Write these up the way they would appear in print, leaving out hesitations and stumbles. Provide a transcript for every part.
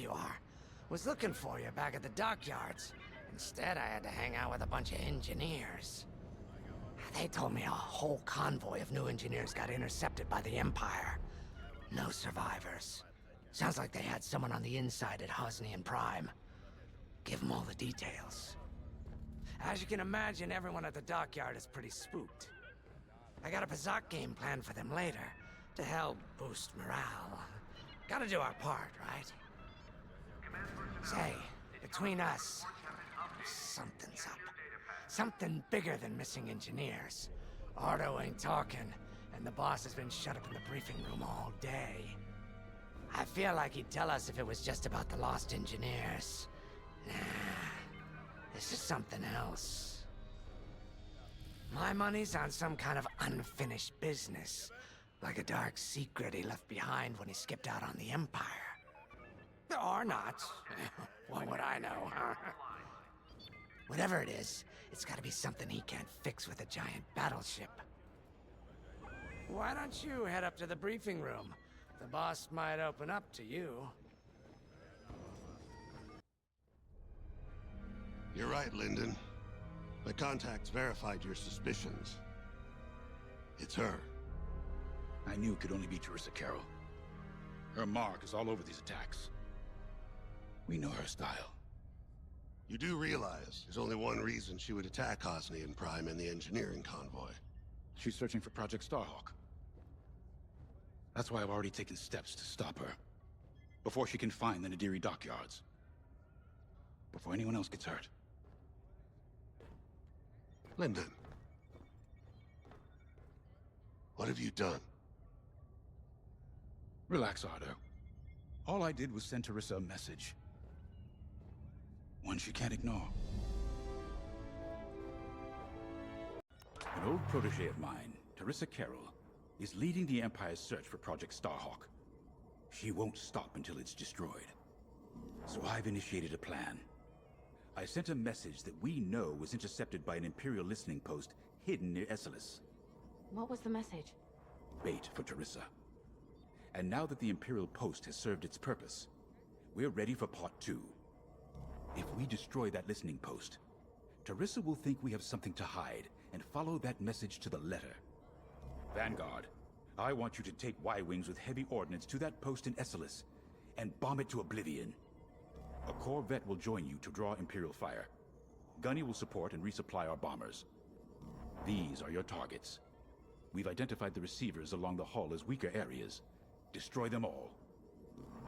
you are. Was looking for you back at the dockyards. Instead, I had to hang out with a bunch of engineers. They told me a whole convoy of new engineers got intercepted by the Empire. No survivors. Sounds like they had someone on the inside at Hosnian Prime. Give them all the details. As you can imagine, everyone at the dockyard is pretty spooked. I got a Pazak game planned for them later, to help boost morale. Gotta do our part, right? Say, between us, something's up. Something bigger than missing engineers. Ardo ain't talking, and the boss has been shut up in the briefing room all day. I feel like he'd tell us if it was just about the lost engineers. Nah, this is something else. My money's on some kind of unfinished business. Like a dark secret he left behind when he skipped out on the Empire. Or not. What would I know, huh? Whatever it is, it's gotta be something he can't fix with a giant battleship. Why don't you head up to the briefing room? The boss might open up to you. You're right, Lyndon. My contacts verified your suspicions. It's her. I knew it could only be Teresa Carroll. Her mark is all over these attacks. We know her style. You do realize there's only one reason she would attack Hosnian Prime and the engineering convoy. She's searching for Project Starhawk. That's why I've already taken steps to stop her. Before she can find the Nadiri dockyards. Before anyone else gets hurt. Lyndon. What have you done? Relax, Ardo. All I did was send Teresa a message. One she can't ignore. An old protege of mine, Teresa Carroll, is leading the Empire's search for Project Starhawk. She won't stop until it's destroyed. So I've initiated a plan. I sent a message that we know was intercepted by an Imperial listening post hidden near Esselis. What was the message? Bait for Teresa. And now that the Imperial post has served its purpose, we're ready for Part 2. If we destroy that listening post, Teresa will think we have something to hide and follow that message to the letter. Vanguard, I want you to take Y-Wings with heavy ordnance to that post in Esselis and bomb it to oblivion. A Corvette will join you to draw Imperial fire. Gunny will support and resupply our bombers. These are your targets. We've identified the receivers along the hull as weaker areas. Destroy them all.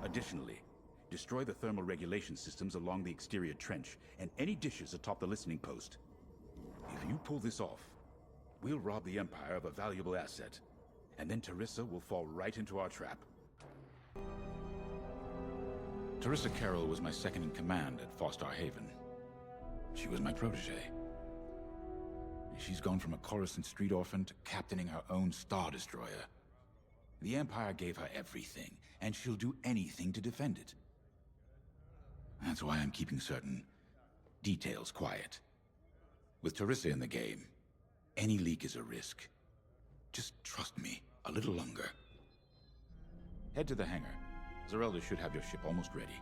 Additionally, destroy the thermal regulation systems along the exterior trench and any dishes atop the listening post. If you pull this off, we'll rob the Empire of a valuable asset, and then Teresa will fall right into our trap. Teresa Carroll was my second in command at Fostar Haven. She was my protege. She's gone from a Coruscant street orphan to captaining her own Star Destroyer. The Empire gave her everything, and she'll do anything to defend it. That's why I'm keeping certain details quiet. With Teresa in the game, any leak is a risk. Just trust me a little longer. Head to the hangar. Zerelda should have your ship almost ready.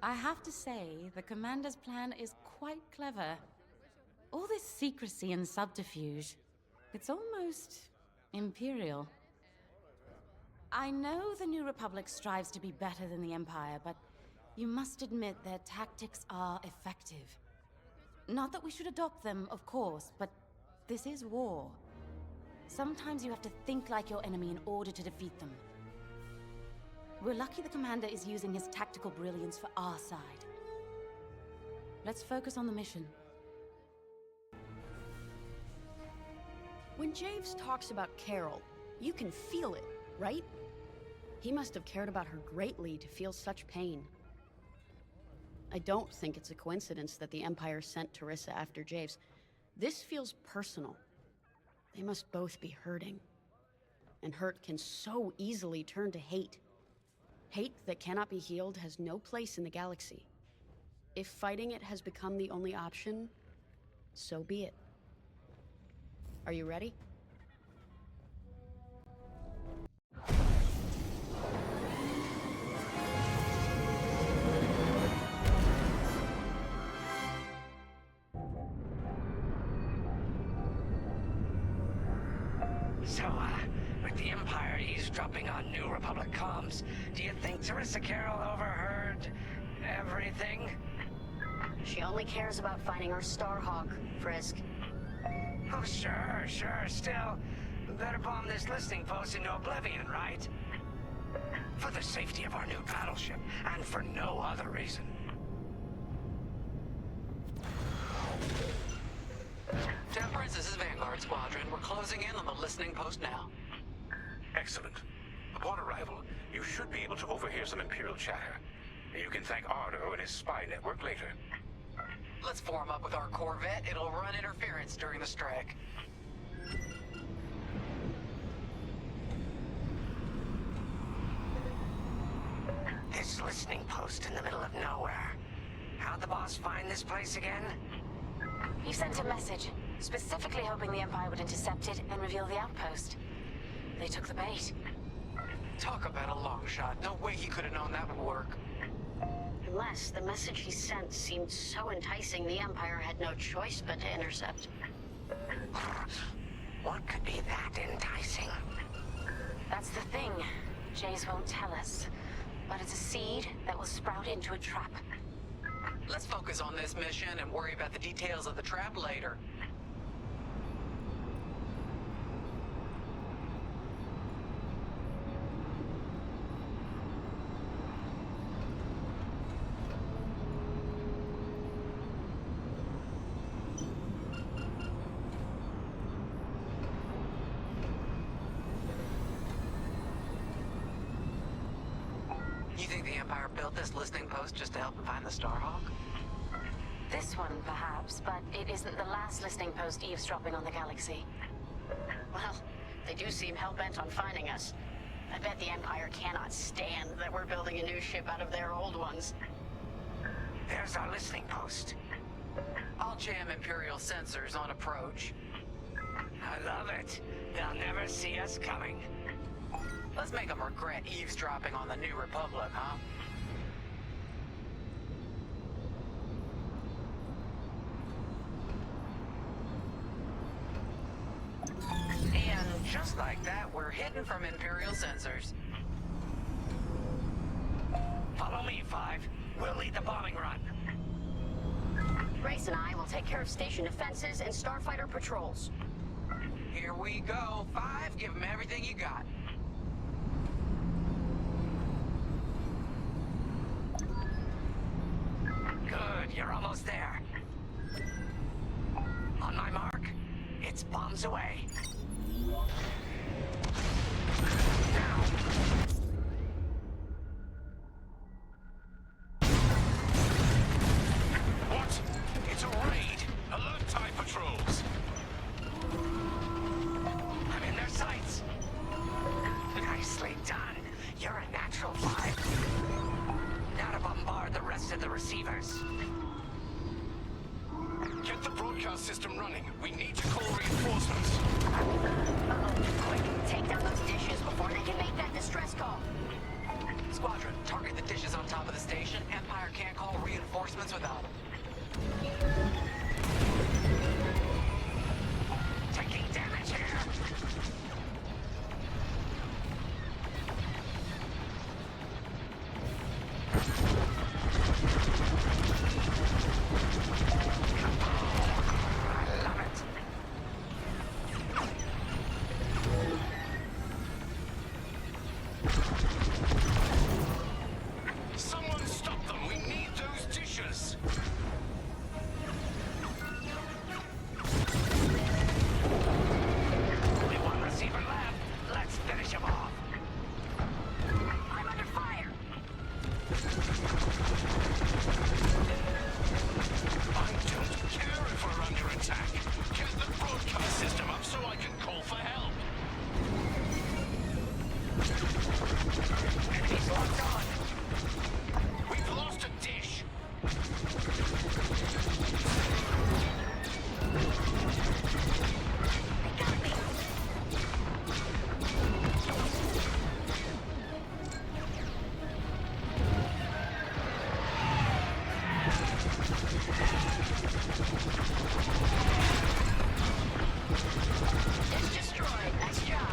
I have to say, the Commander's plan is quite clever. All this secrecy and subterfuge, it's almost Imperial. I know the New Republic strives to be better than the Empire, but you must admit their tactics are effective. Not that we should adopt them, of course, but this is war. Sometimes you have to think like your enemy in order to defeat them. We're lucky the Commander is using his tactical brilliance for our side. Let's focus on the mission. When Javes talks about Carol, you can feel it, right? He must have cared about her greatly to feel such pain. I don't think it's a coincidence that the Empire sent Teresa after Javes. This feels personal. They must both be hurting. And hurt can so easily turn to hate. Hate that cannot be healed has no place in the galaxy. If fighting it has become the only option, so be it. Are you ready? So, with the Empire eavesdropping on New Republic comms, do you think Teresa Carroll overheard everything? She only cares about finding our Starhawk, Frisk. Oh, sure. Still, we better bomb this listening post into oblivion, right? For the safety of our new battleship, and for no other reason. Temperance, this is Vanguard Squadron. We're closing in on the listening post now. Excellent. Upon arrival, you should be able to overhear some Imperial chatter. You can thank Ardo and his spy network later. Let's form up with our Corvette. It'll run interference during the strike. This listening post in the middle of nowhere. How'd the boss find this place again? He sent a message, specifically hoping the Empire would intercept it and reveal the outpost. They took the bait. Talk about a long shot. No way he could have known that would work. Unless the message he sent seemed so enticing the Empire had no choice but to intercept. What could be that enticing? That's the thing. Jace won't tell us. But it's a seed that will sprout into a trap. Let's focus on this mission and worry about the details of the trap later. You think the Empire built this listening post just to help them find the Starhawk? This one, perhaps, but it isn't the last listening post eavesdropping on the galaxy. Well, they do seem hell-bent on finding us. I bet the Empire cannot stand that we're building a new ship out of their old ones. There's our listening post. I'll jam Imperial sensors on approach. I love it. They'll never see us coming. Let's make them regret eavesdropping on the New Republic, huh? And just like that, we're hidden from Imperial sensors. Follow me, Five. We'll lead the bombing run. Grace and I will take care of station defenses and starfighter patrols. Here we go. 5, give them everything you got. Good, you're almost there. On my mark, it's bombs away. Now! What? It's a raid! Alert TIE patrols! I'm in their sights. Nicely done. You're a natural, Five. Now to bombard the rest of the receivers. Get the broadcast system running. We need to call reinforcements. Quick, take down those dishes before they can make that distress call. Squadron, target the dishes on top of the station. Empire can't call reinforcements without them. Taking damage here. I love it. Someone stop them! We need those dishes! Only one receiver left. Let's finish him off. I'm under fire. I don't care if we're under attack. Get the broadcast system up so I can call for help. Enemies locked on. We've lost a dish. They got me. It's destroyed. Nice job.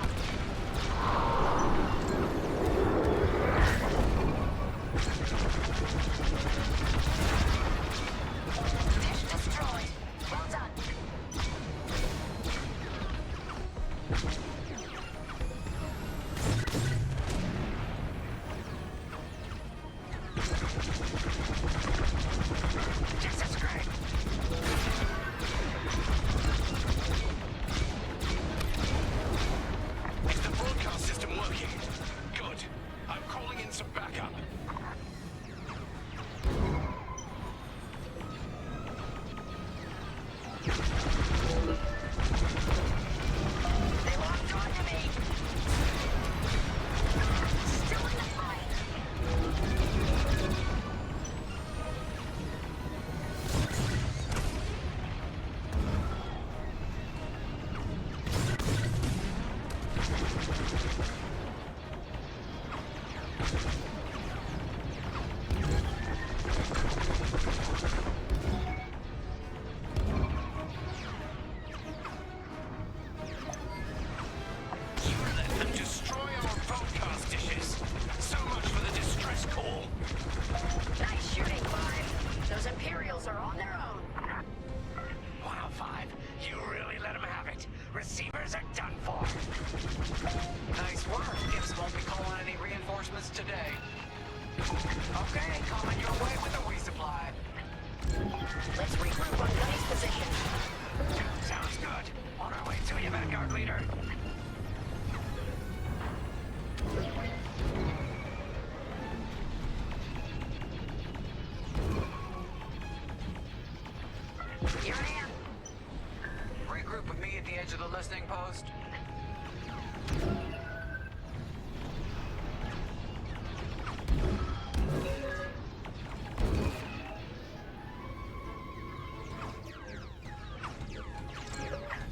Regroup with me at the edge of the listening post.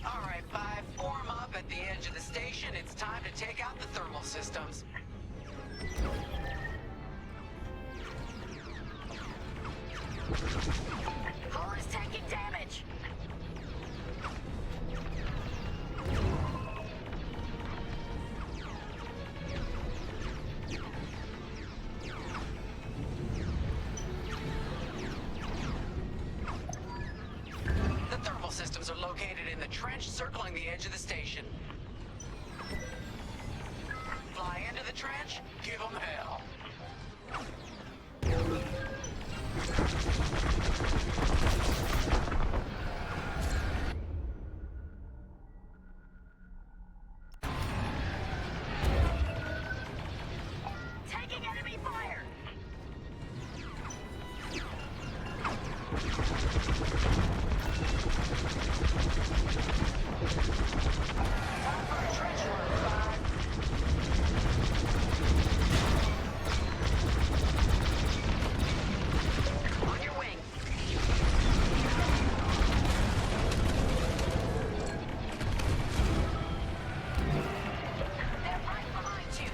Alright, 5, form up at the edge of the station. It's time to take out the thermal systems. Hull is taking damage. The thermal systems are located in the trench circling the edge of the station. Fly into the trench, give them hell. Taking enemy fire. Trench run, 5. On your wing. They're right behind you.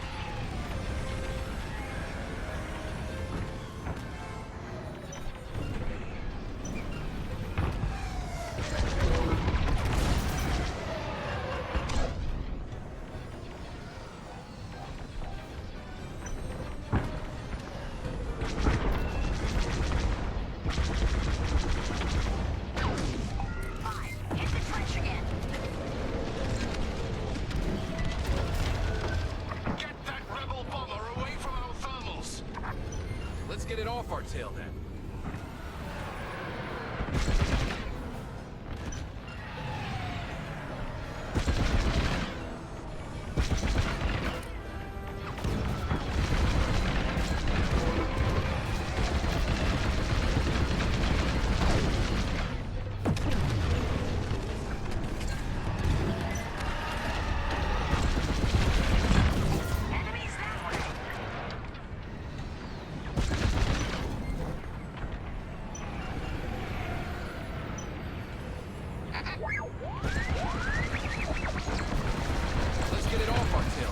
Hit the trench again. Get that rebel bomber away from our thermals! Let's get it off our tail then. Enemies that way. Let's get it off our tail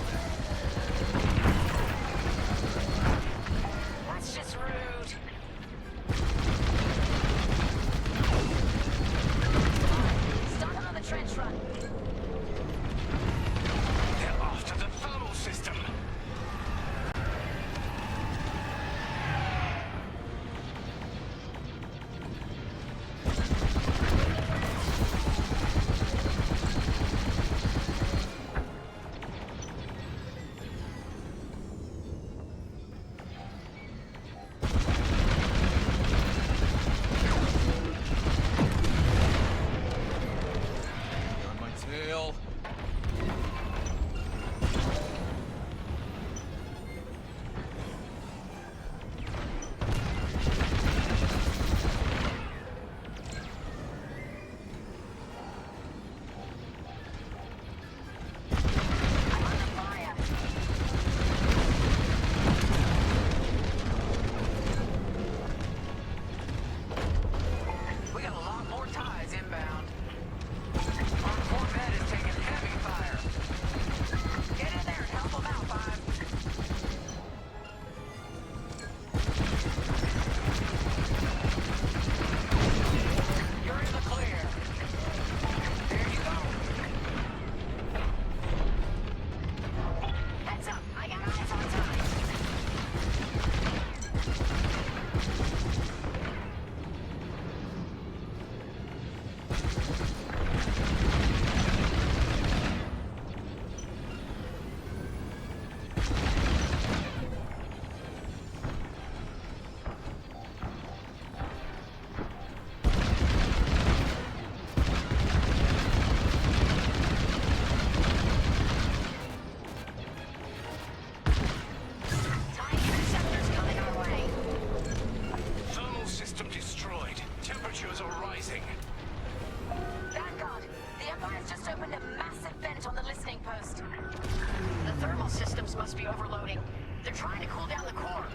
must be overloading. They're trying to cool down the core.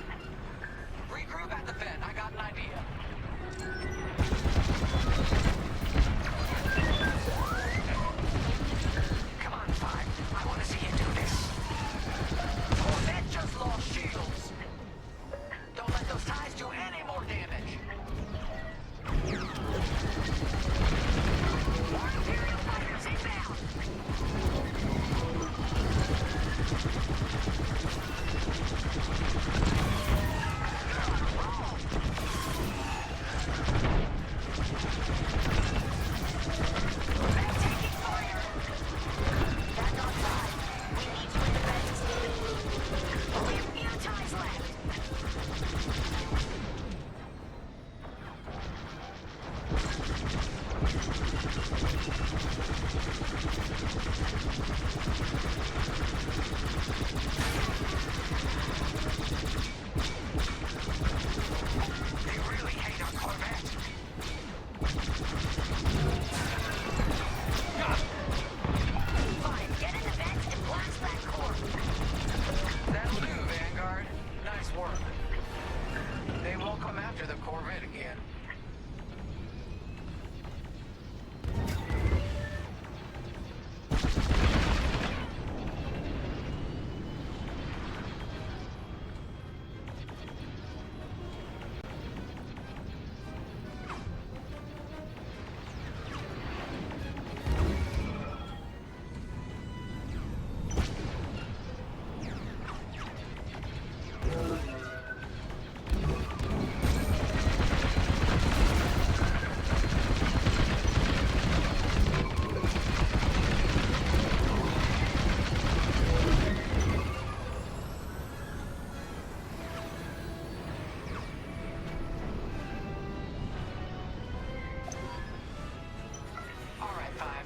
Regroup at the vent. I got an idea. Come on, Five. I want to see you do this. Corvette just lost shields. Don't let those ties do any more damage. More Imperial fighters inbound!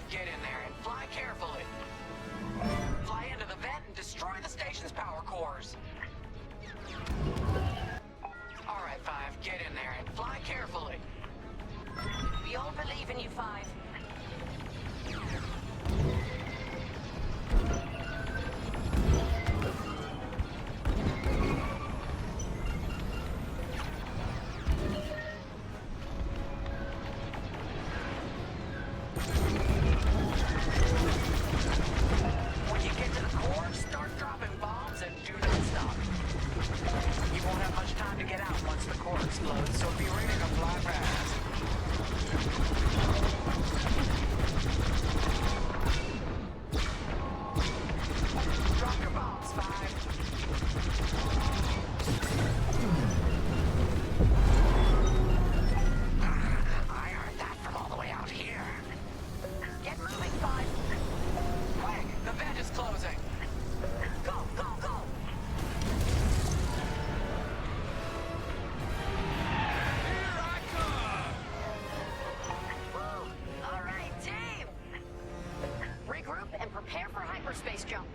Get in there and fly carefully. Fly into the vent and destroy the station's power cores. All right, Five, get in there and fly carefully. We all believe in you, Five. When you get to the core, start dropping bombs and do not stop. You won't have much time to get out once the core explodes, so be ready to fly fast. Drop your bombs, Five. I heard that from all the way out here. Get moving, Five. Quick, the vent is closing. Go, go, go! Woo! All right, team! Regroup and prepare for hyperspace jump.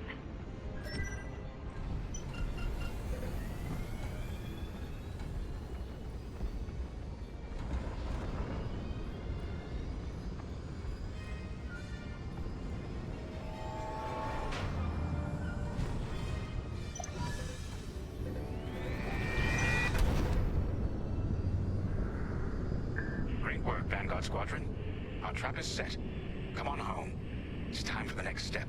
Great work, Vanguard Squadron. Our trap is set. Come on home. It's time for the next step.